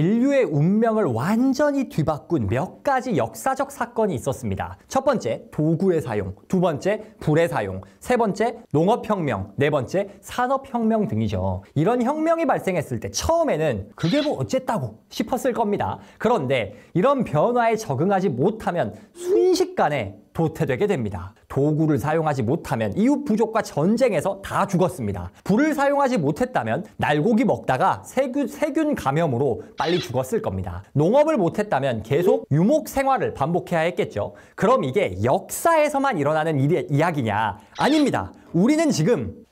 인류의 운명을 완전히 뒤바꾼 몇 가지 역사적 사건이 있었습니다. 첫 번째, 도구의 사용, 두 번째, 불의 사용, 세 번째, 농업혁명, 네 번째, 산업혁명 등이죠. 이런 혁명이 발생했을 때 처음에는 그게 뭐 어쨌다고 싶었을 겁니다. 그런데 이런 변화에 적응하지 못하면 순식간에 도태되게 됩니다. 도구를 사용하지 못하면 이웃 부족과 전쟁에서 다 죽었습니다. 불을 사용하지 못했다면 날고기 먹다가 세균 감염으로 빨리 죽었을 겁니다. 농업을 못했다면 계속 유목 생활을 반복해야 했겠죠. 그럼 이게 역사에서만 일어나는 이야기냐? 아닙니다. 우리는 지금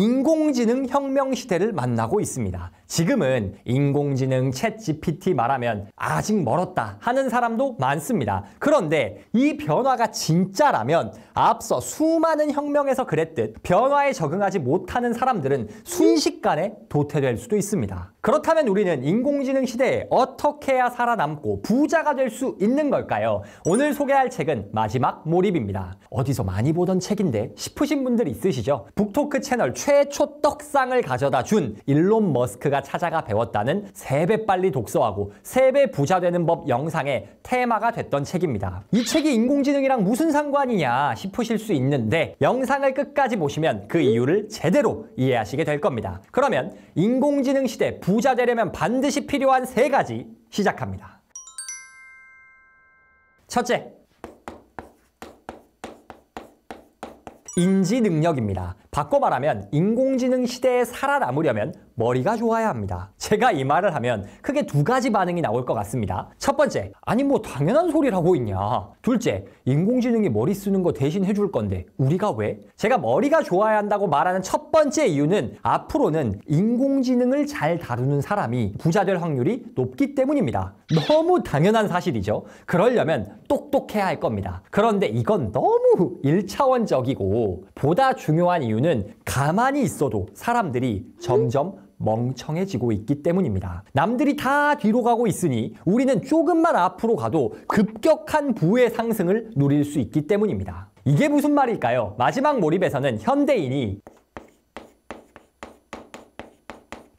인공지능 혁명 시대를 만나고 있습니다. 지금은 인공지능, 챗GPT 말하면 아직 멀었다 하는 사람도 많습니다. 그런데 이 변화가 진짜라면 앞서 수많은 혁명에서 그랬듯 변화에 적응하지 못하는 사람들은 순식간에 도태될 수도 있습니다. 그렇다면 우리는 인공지능 시대에 어떻게 해야 살아남고 부자가 될 수 있는 걸까요? 오늘 소개할 책은 마지막 몰입입니다. 어디서 많이 보던 책인데 싶으신 분들 있으시죠? 북토크 채널 최초 떡상을 가져다 준 일론 머스크가 찾아가 배웠다는 3배 빨리 독서하고 3배 부자 되는 법 영상의 테마가 됐던 책입니다. 이 책이 인공지능이랑 무슨 상관이냐 싶으실 수 있는데 영상을 끝까지 보시면 그 이유를 제대로 이해하시게 될 겁니다. 그러면 인공지능 시대 부자 되려면 반드시 필요한 3가지 시작합니다. 첫째, 인지 능력입니다. 바꿔 말하면 인공지능 시대에 살아남으려면 머리가 좋아야 합니다. 제가 이 말을 하면 크게 2가지 반응이 나올 것 같습니다. 첫 번째, 아니 뭐 당연한 소리를 하고 있냐. 둘째, 인공지능이 머리 쓰는 거 대신 해줄 건데 우리가 왜? 제가 머리가 좋아야 한다고 말하는 첫 번째 이유는 앞으로는 인공지능을 잘 다루는 사람이 부자 될 확률이 높기 때문입니다. 너무 당연한 사실이죠. 그러려면 똑똑해야 할 겁니다. 그런데 이건 너무 1차원적이고 보다 중요한 이유는 가만히 있어도 사람들이 점점 멍청해지고 있기 때문입니다. 남들이 다 뒤로 가고 있으니 우리는 조금만 앞으로 가도 급격한 부의 상승을 누릴 수 있기 때문입니다. 이게 무슨 말일까요? 마지막 몰입에서는 현대인이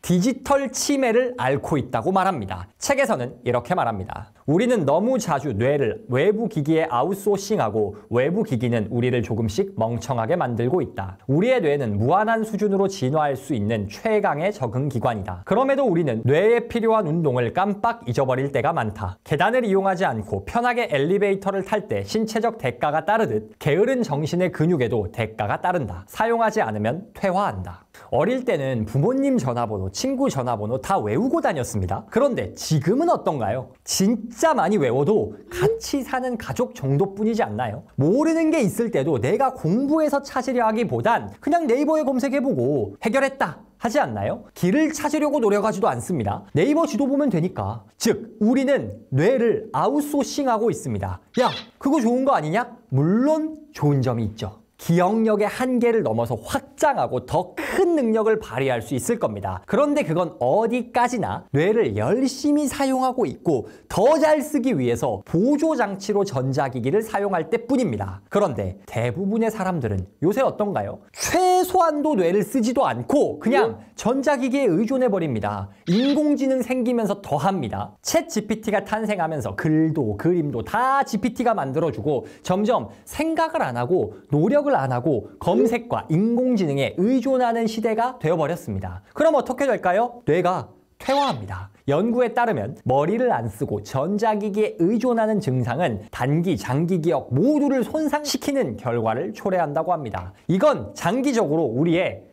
디지털 치매를 앓고 있다고 말합니다. 책에서는 이렇게 말합니다. 우리는 너무 자주 뇌를 외부 기기에 아웃소싱하고 외부 기기는 우리를 조금씩 멍청하게 만들고 있다. 우리의 뇌는 무한한 수준으로 진화할 수 있는 최강의 적응 기관이다. 그럼에도 우리는 뇌에 필요한 운동을 깜빡 잊어버릴 때가 많다. 계단을 이용하지 않고 편하게 엘리베이터를 탈 때 신체적 대가가 따르듯 게으른 정신의 근육에도 대가가 따른다. 사용하지 않으면 퇴화한다. 어릴 때는 부모님 전화번호, 친구 전화번호 다 외우고 다녔습니다. 그런데 지금은 어떤가요? 진짜 많이 외워도 같이 사는 가족 정도뿐이지 않나요? 모르는 게 있을 때도 내가 공부해서 찾으려 하기보단 그냥 네이버에 검색해보고 해결했다 하지 않나요? 길을 찾으려고 노력하지도 않습니다. 네이버 지도 보면 되니까. 즉, 우리는 뇌를 아웃소싱하고 있습니다. 야, 그거 좋은 거 아니냐? 물론 좋은 점이 있죠. 기억력의 한계를 넘어서 확장하고 더 큰 능력을 발휘할 수 있을 겁니다. 그런데 그건 어디까지나 뇌를 열심히 사용하고 있고 더 잘 쓰기 위해서 보조장치로 전자기기를 사용할 때뿐입니다. 그런데 대부분의 사람들은 요새 어떤가요? 최소한도 뇌를 쓰지도 않고 그냥 전자기기에 의존해버립니다. 인공지능 생기면서 더합니다. 챗 GPT가 탄생하면서 글도 그림도 다 GPT가 만들어주고 점점 생각을 안 하고 노력을 안 하고 검색과 인공지능에 의존하는 시대가 되어버렸습니다. 그럼 어떻게 될까요? 뇌가 퇴화합니다. 연구에 따르면 머리를 안 쓰고 전자기기에 의존하는 증상은 단기, 장기 기억 모두를 손상시키는 결과를 초래한다고 합니다. 이건 장기적으로 우리의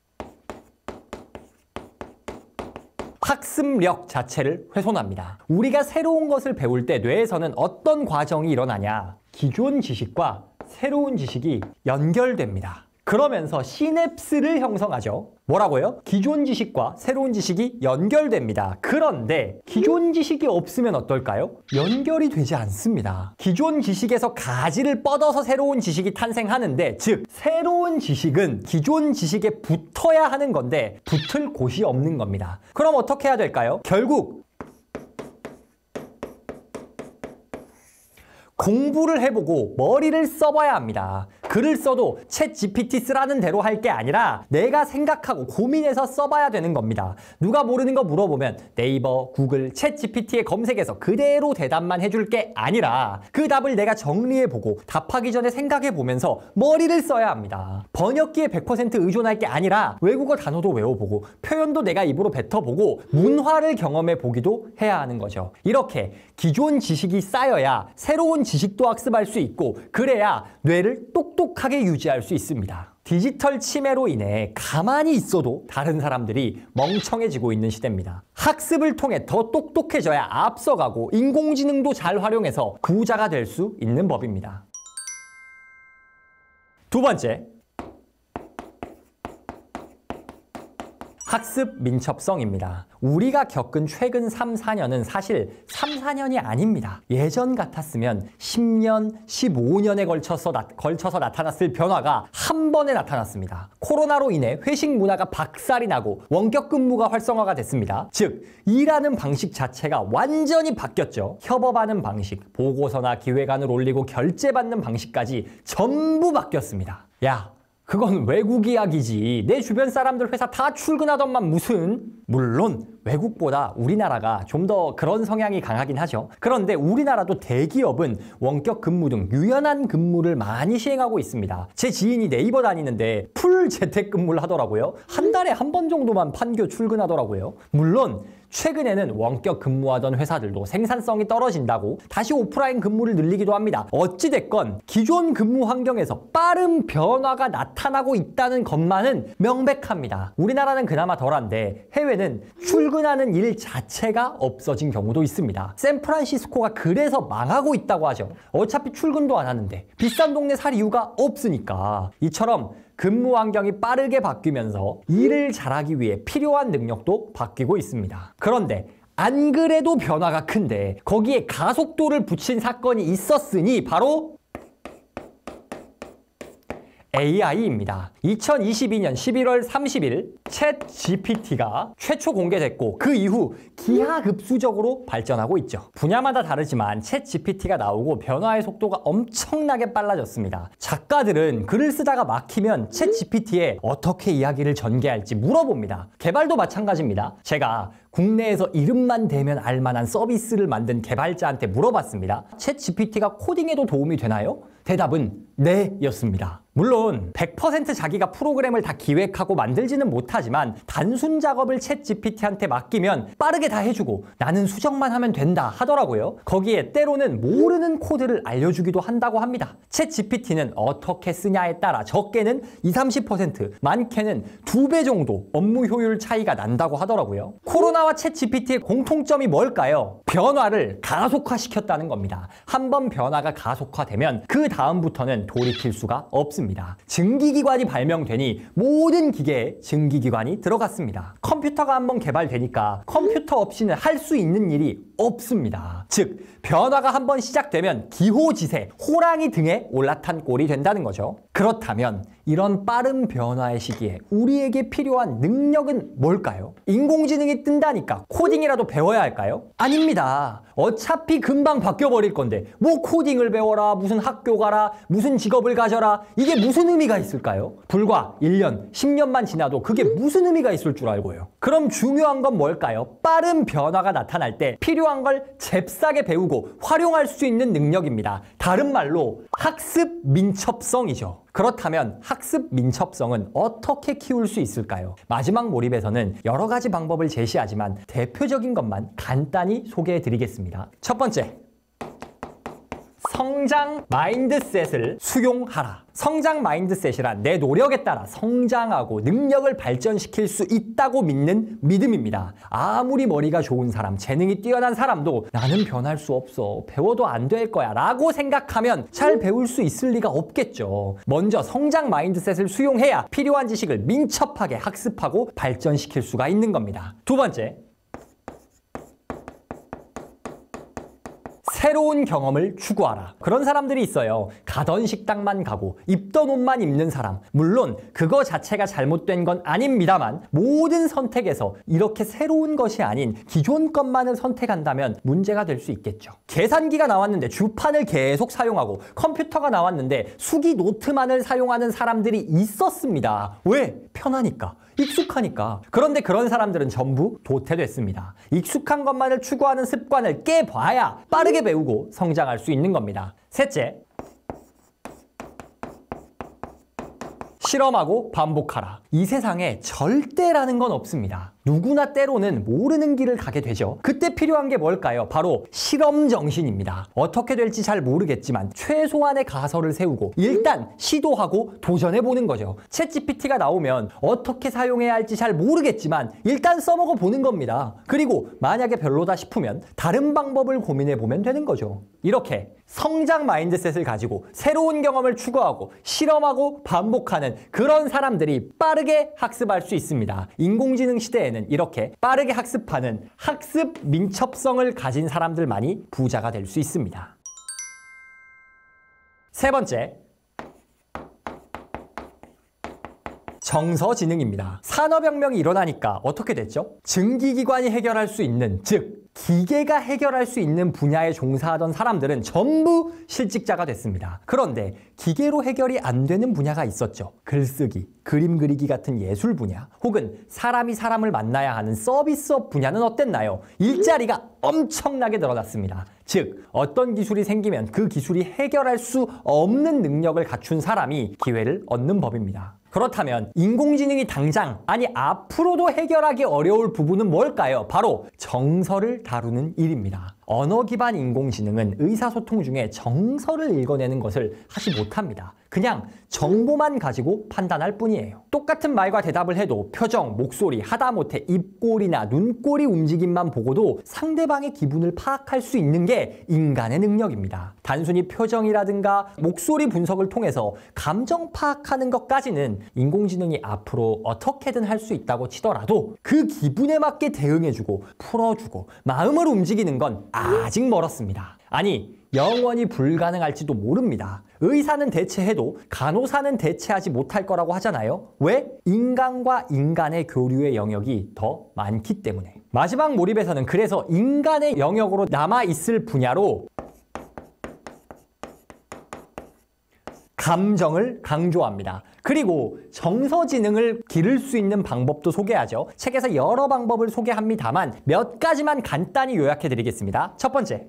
학습력 자체를 훼손합니다. 우리가 새로운 것을 배울 때 뇌에서는 어떤 과정이 일어나냐? 기존 지식과 새로운 지식이 연결됩니다. 그러면서 시냅스를 형성하죠. 뭐라고요? 기존 지식과 새로운 지식이 연결됩니다. 그런데 기존 지식이 없으면 어떨까요? 연결이 되지 않습니다. 기존 지식에서 가지를 뻗어서 새로운 지식이 탄생하는데, 즉 새로운 지식은 기존 지식에 붙어야 하는 건데 붙을 곳이 없는 겁니다. 그럼 어떻게 해야 될까요? 결국 공부를 해보고 머리를 써봐야 합니다. 글을 써도 챗 GPT 쓰라는 대로 할 게 아니라 내가 생각하고 고민해서 써봐야 되는 겁니다. 누가 모르는 거 물어보면 네이버, 구글, 챗 GPT에 검색해서 그대로 대답만 해줄 게 아니라 그 답을 내가 정리해보고 답하기 전에 생각해보면서 머리를 써야 합니다. 번역기에 100% 의존할 게 아니라 외국어 단어도 외워보고 표현도 내가 입으로 뱉어보고 문화를 경험해보기도 해야 하는 거죠. 이렇게 기존 지식이 쌓여야 새로운 지식도 학습할 수 있고 그래야 뇌를 똑똑하게 유지할 수 있습니다. 디지털 치매로 인해 가만히 있어도 다른 사람들이 멍청해지고 있는 시대입니다. 학습을 통해 더 똑똑해져야 앞서가고 인공지능도 잘 활용해서 부자가 될 수 있는 법입니다. 두 번째, 학습 민첩성입니다. 우리가 겪은 최근 3, 4년은 사실 3, 4년이 아닙니다. 예전 같았으면 10년, 15년에 걸쳐서 나타났을 변화가 한 번에 나타났습니다. 코로나로 인해 회식 문화가 박살이 나고 원격 근무가 활성화가 됐습니다. 즉, 일하는 방식 자체가 완전히 바뀌었죠. 협업하는 방식, 보고서나 기획안을 올리고 결제받는 방식까지 전부 바뀌었습니다. 그건 외국 이야기지. 내 주변 사람들 회사 다 출근하던만 무슨. 물론 외국보다 우리나라가 좀 더 그런 성향이 강하긴 하죠. 그런데 우리나라도 대기업은 원격 근무 등 유연한 근무를 많이 시행하고 있습니다. 제 지인이 네이버 다니는데 풀 재택근무를 하더라고요. 한 달에 한 번 정도만 판교 출근하더라고요. 물론 최근에는 원격 근무하던 회사들도 생산성이 떨어진다고 다시 오프라인 근무를 늘리기도 합니다. 어찌됐건 기존 근무 환경에서 빠른 변화가 나타나고 있다는 것만은 명백합니다. 우리나라는 그나마 덜한데 해외는 출근하는 일 자체가 없어진 경우도 있습니다. 샌프란시스코가 그래서 망하고 있다고 하죠. 어차피 출근도 안 하는데 비싼 동네 살 이유가 없으니까. 이처럼 근무 환경이 빠르게 바뀌면서 일을 잘하기 위해 필요한 능력도 바뀌고 있습니다. 그런데 안 그래도 변화가 큰데 거기에 가속도를 붙인 사건이 있었으니 바로 AI입니다. 2022년 11월 30일 챗 GPT가 최초 공개됐고 그 이후 기하급수적으로 발전하고 있죠. 분야마다 다르지만 챗 GPT가 나오고 변화의 속도가 엄청나게 빨라졌습니다. 작가들은 글을 쓰다가 막히면 챗 GPT에 어떻게 이야기를 전개할지 물어봅니다. 개발도 마찬가지입니다. 제가 국내에서 이름만 대면 알만한 서비스를 만든 개발자한테 물어봤습니다. 챗 GPT가 코딩에도 도움이 되나요? 대답은 네 였습니다. 물론 100% 자기가 프로그램을 다 기획하고 만들지는 못하지만 단순 작업을 챗 GPT한테 맡기면 빠르게 다 해주고 나는 수정만 하면 된다 하더라고요. 거기에 때로는 모르는 코드를 알려주기도 한다고 합니다. 챗 GPT는 어떻게 쓰냐에 따라 적게는 20-30%, 많게는 2배 정도 업무 효율 차이가 난다고 하더라고요. 코로나와 챗 GPT의 공통점이 뭘까요? 변화를 가속화시켰다는 겁니다. 한번 변화가 가속화되면 그 다음부터는 돌이킬 수가 없습니다. 증기기관이 발명되니 모든 기계에 증기기관이 들어갔습니다. 컴퓨터가 한번 개발되니까 컴퓨터 없이는 할 수 있는 일이 없습니다. 즉, 변화가 한번 시작되면 기호지세, 호랑이 등에 올라탄 꼴이 된다는 거죠. 그렇다면 이런 빠른 변화의 시기에 우리에게 필요한 능력은 뭘까요? 인공지능이 뜬다니까 코딩이라도 배워야 할까요? 아닙니다. 어차피 금방 바뀌어버릴 건데 뭐 코딩을 배워라, 무슨 학교 가라, 무슨 직업을 가져라, 이게 무슨 의미가 있을까요? 불과 1년, 10년만 지나도 그게 무슨 의미가 있을 줄 알고요. 그럼 중요한 건 뭘까요? 빠른 변화가 나타날 때 필요한 걸 잽싸게 배우고 활용할 수 있는 능력입니다. 다른 말로 학습 민첩성이죠. 그렇다면 학습 민첩성은 어떻게 키울 수 있을까요? 마지막 몰입에서는 여러 가지 방법을 제시하지만 대표적인 것만 간단히 소개해 드리겠습니다. 첫 번째, 성장 마인드셋을 수용하라. 성장 마인드셋이란 내 노력에 따라 성장하고 능력을 발전시킬 수 있다고 믿는 믿음입니다. 아무리 머리가 좋은 사람, 재능이 뛰어난 사람도 나는 변할 수 없어, 배워도 안 될 거야 라고 생각하면 잘 배울 수 있을 리가 없겠죠. 먼저 성장 마인드셋을 수용해야 필요한 지식을 민첩하게 학습하고 발전시킬 수가 있는 겁니다. 두 번째, 새로운 경험을 추구하라. 그런 사람들이 있어요. 가던 식당만 가고 입던 옷만 입는 사람. 물론 그거 자체가 잘못된 건 아닙니다만 모든 선택에서 이렇게 새로운 것이 아닌 기존 것만을 선택한다면 문제가 될 수 있겠죠. 계산기가 나왔는데 주판을 계속 사용하고 컴퓨터가 나왔는데 수기 노트만을 사용하는 사람들이 있었습니다. 왜? 편하니까. 익숙하니까. 그런데 그런 사람들은 전부 도태됐습니다. 익숙한 것만을 추구하는 습관을 깨봐야 빠르게 배우고 성장할 수 있는 겁니다. 셋째, 실험하고 반복하라. 이 세상에 절대라는 건 없습니다. 누구나 때로는 모르는 길을 가게 되죠. 그때 필요한 게 뭘까요? 바로 실험 정신입니다. 어떻게 될지 잘 모르겠지만 최소한의 가설을 세우고 일단 시도하고 도전해보는 거죠. 챗GPT가 나오면 어떻게 사용해야 할지 잘 모르겠지만 일단 써먹어 보는 겁니다. 그리고 만약에 별로다 싶으면 다른 방법을 고민해보면 되는 거죠. 이렇게 성장 마인드셋을 가지고 새로운 경험을 추구하고 실험하고 반복하는 그런 사람들이 빠르게 학습할 수 있습니다. 인공지능 시대에는 이렇게 빠르게 학습하는 학습 민첩성을 가진 사람들만이 부자가 될 수 있습니다. 세 번째, 정서지능입니다. 산업혁명이 일어나니까 어떻게 됐죠? 증기기관이 해결할 수 있는, 즉 기계가 해결할 수 있는 분야에 종사하던 사람들은 전부 실직자가 됐습니다. 그런데 기계로 해결이 안 되는 분야가 있었죠. 글쓰기, 그림 그리기 같은 예술 분야, 혹은 사람이 사람을 만나야 하는 서비스업 분야는 어땠나요? 일자리가 엄청나게 늘어났습니다. 즉, 어떤 기술이 생기면 그 기술이 해결할 수 없는 능력을 갖춘 사람이 기회를 얻는 법입니다. 그렇다면 인공지능이 당장, 아니 앞으로도 해결하기 어려울 부분은 뭘까요? 바로 정서를 다루는 일입니다. 언어 기반 인공지능은 의사소통 중에 정서를 읽어내는 것을 하지 못합니다. 그냥 정보만 가지고 판단할 뿐이에요. 똑같은 말과 대답을 해도 표정, 목소리, 하다못해 입꼬리나 눈꼬리 움직임만 보고도 상대방의 기분을 파악할 수 있는 게 인간의 능력입니다. 단순히 표정이라든가 목소리 분석을 통해서 감정 파악하는 것까지는 인공지능이 앞으로 어떻게든 할 수 있다고 치더라도 그 기분에 맞게 대응해주고 풀어주고 마음을 움직이는 건 아직 멀었습니다. 아니, 영원히 불가능할지도 모릅니다. 의사는 대체해도 간호사는 대체하지 못할 거라고 하잖아요. 왜? 인간과 인간의 교류의 영역이 더 많기 때문에. 마지막 몰입에서는 그래서 인간의 영역으로 남아있을 분야로 감정을 강조합니다. 그리고 정서지능을 기를 수 있는 방법도 소개하죠. 책에서 여러 방법을 소개합니다만 몇 가지만 간단히 요약해 드리겠습니다. 첫 번째,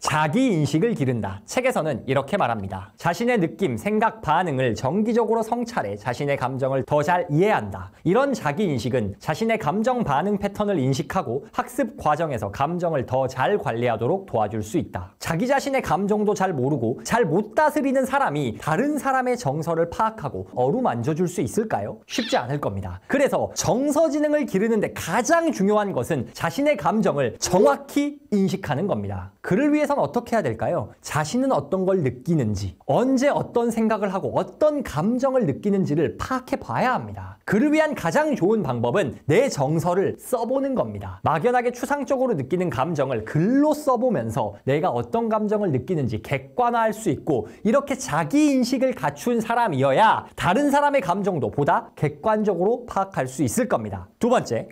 자기인식을 기른다. 책에서는 이렇게 말합니다. 자신의 느낌, 생각, 반응을 정기적으로 성찰해 자신의 감정을 더 잘 이해한다. 이런 자기인식은 자신의 감정 반응 패턴을 인식하고 학습 과정에서 감정을 더 잘 관리하도록 도와줄 수 있다. 자기 자신의 감정도 잘 모르고 잘 못 다스리는 사람이 다른 사람의 정서를 파악하고 어루만져줄 수 있을까요? 쉽지 않을 겁니다. 그래서 정서지능을 기르는데 가장 중요한 것은 자신의 감정을 정확히 인식하는 겁니다. 그를 위해서는 어떻게 해야 될까요? 자신은 어떤 걸 느끼는지, 언제 어떤 생각을 하고 어떤 감정을 느끼는지를 파악해 봐야 합니다. 그를 위한 가장 좋은 방법은 내 정서를 써보는 겁니다. 막연하게 추상적으로 느끼는 감정을 글로 써보면서 내가 어떤 감정을 느끼는지 객관화할 수 있고, 이렇게 자기인식을 갖춘 사람이어야 다른 사람의 감정도 보다 객관적으로 파악할 수 있을 겁니다. 두 번째,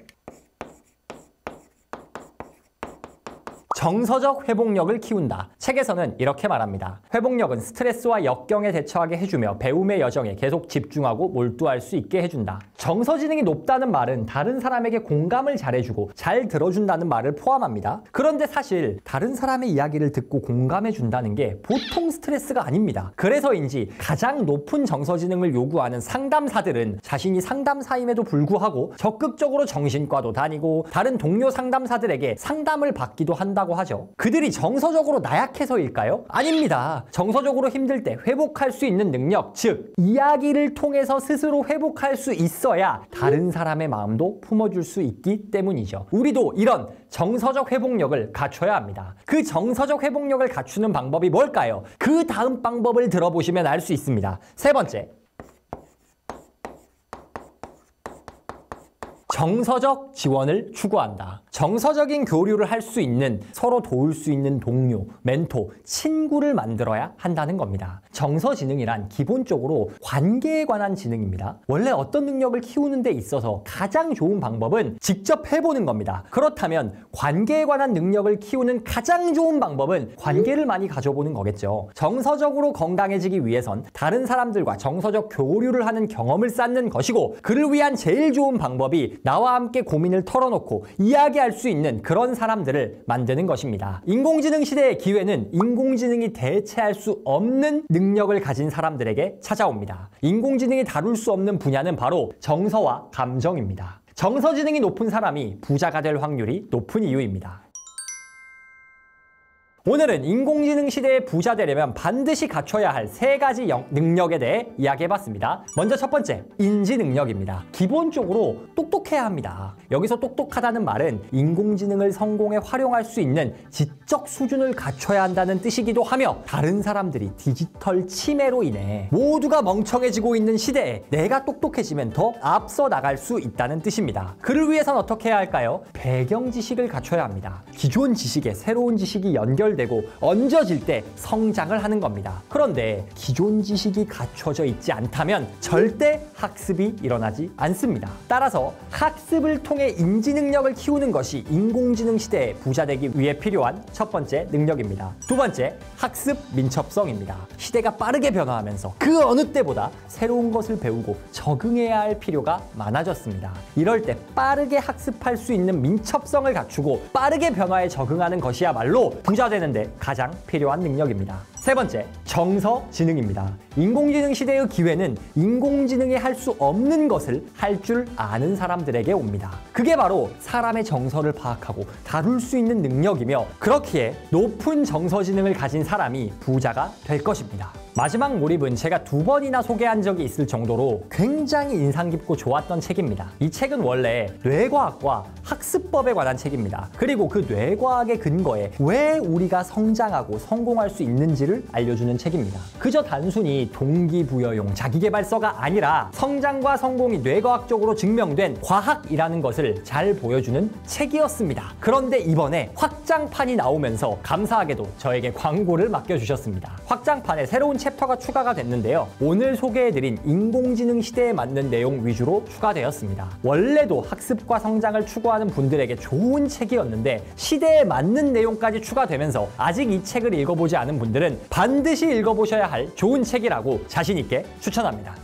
정서적 회복력을 키운다. 책에서는 이렇게 말합니다. 회복력은 스트레스와 역경에 대처하게 해주며 배움의 여정에 계속 집중하고 몰두할 수 있게 해준다. 정서지능이 높다는 말은 다른 사람에게 공감을 잘해주고 잘 들어준다는 말을 포함합니다. 그런데 사실 다른 사람의 이야기를 듣고 공감해준다는 게 보통 스트레스가 아닙니다. 그래서인지 가장 높은 정서지능을 요구하는 상담사들은 자신이 상담사임에도 불구하고 적극적으로 정신과도 다니고 다른 동료 상담사들에게 상담을 받기도 한다고 하죠. 그들이 정서적으로 나약해서일까요? 아닙니다. 정서적으로 힘들 때 회복할 수 있는 능력, 즉 이야기를 통해서 스스로 회복할 수 있어야 다른 사람의 마음도 품어줄 수 있기 때문이죠. 우리도 이런 정서적 회복력을 갖춰야 합니다. 그 정서적 회복력을 갖추는 방법이 뭘까요? 그 다음 방법을 들어보시면 알 수 있습니다. 세 번째, 정서적 지원을 추구한다. 정서적인 교류를 할 수 있는, 서로 도울 수 있는 동료, 멘토, 친구를 만들어야 한다는 겁니다. 정서지능이란 기본적으로 관계에 관한 지능입니다. 원래 어떤 능력을 키우는 데 있어서 가장 좋은 방법은 직접 해보는 겁니다. 그렇다면 관계에 관한 능력을 키우는 가장 좋은 방법은 관계를 많이 가져보는 거겠죠. 정서적으로 건강해지기 위해선 다른 사람들과 정서적 교류를 하는 경험을 쌓는 것이고, 그를 위한 제일 좋은 방법이 나와 함께 고민을 털어놓고 이야기할 수 있는 그런 사람들을 만드는 것입니다. 인공지능 시대의 기회는 인공지능이 대체할 수 없는 능력을 가진 사람들에게 찾아옵니다. 인공지능이 다룰 수 없는 분야는 바로 정서와 감정입니다. 정서지능이 높은 사람이 부자가 될 확률이 높은 이유입니다. 오늘은 인공지능 시대에 부자 되려면 반드시 갖춰야 할 3가지 능력에 대해 이야기해봤습니다. 먼저 첫 번째, 인지 능력입니다. 기본적으로 똑똑해야 합니다. 여기서 똑똑하다는 말은 인공지능을 성공에 활용할 수 있는 지적 수준을 갖춰야 한다는 뜻이기도 하며, 다른 사람들이 디지털 치매로 인해 모두가 멍청해지고 있는 시대에 내가 똑똑해지면 더 앞서 나갈 수 있다는 뜻입니다. 그를 위해선 어떻게 해야 할까요? 배경 지식을 갖춰야 합니다. 기존 지식에 새로운 지식이 연결되고 얹어질 때 성장을 하는 겁니다. 그런데 기존 지식이 갖춰져 있지 않다면 절대 학습이 일어나지 않습니다. 따라서 학습을 통해 인지 능력을 키우는 것이 인공지능 시대에 부자 되기 위해 필요한 첫 번째 능력입니다. 두 번째, 학습 민첩성입니다. 시대가 빠르게 변화하면서 그 어느 때보다 새로운 것을 배우고 적응해야 할 필요가 많아졌습니다. 이럴 때 빠르게 학습할 수 있는 민첩성을 갖추고 빠르게 변화에 적응하는 것이야말로 부자 되는 데 가장 필요한 능력입니다. 세 번째, 정서지능입니다. 인공지능 시대의 기회는 인공지능이 할 수 없는 것을 할 줄 아는 사람들에게 옵니다. 그게 바로 사람의 정서를 파악하고 다룰 수 있는 능력이며, 그렇기에 높은 정서지능을 가진 사람이 부자가 될 것입니다. 마지막 몰입은 제가 2번이나 소개한 적이 있을 정도로 굉장히 인상 깊고 좋았던 책입니다. 이 책은 원래 뇌과학과 학습법에 관한 책입니다. 그리고 그 뇌과학의 근거에 왜 우리가 성장하고 성공할 수 있는지를 알려주는 책입니다. 그저 단순히 동기부여용 자기계발서가 아니라 성장과 성공이 뇌과학적으로 증명된 과학이라는 것을 잘 보여주는 책이었습니다. 그런데 이번에 확장판이 나오면서 감사하게도 저에게 광고를 맡겨주셨습니다. 확장판에 새로운 챕터가 추가가 됐는데요. 오늘 소개해드린 인공지능 시대에 맞는 내용 위주로 추가되었습니다. 원래도 학습과 성장을 추구하는 분들에게 좋은 책이었는데 시대에 맞는 내용까지 추가되면서 아직 이 책을 읽어보지 않은 분들은 반드시 읽어보셔야 할 좋은 책이라고 자신 있게 추천합니다.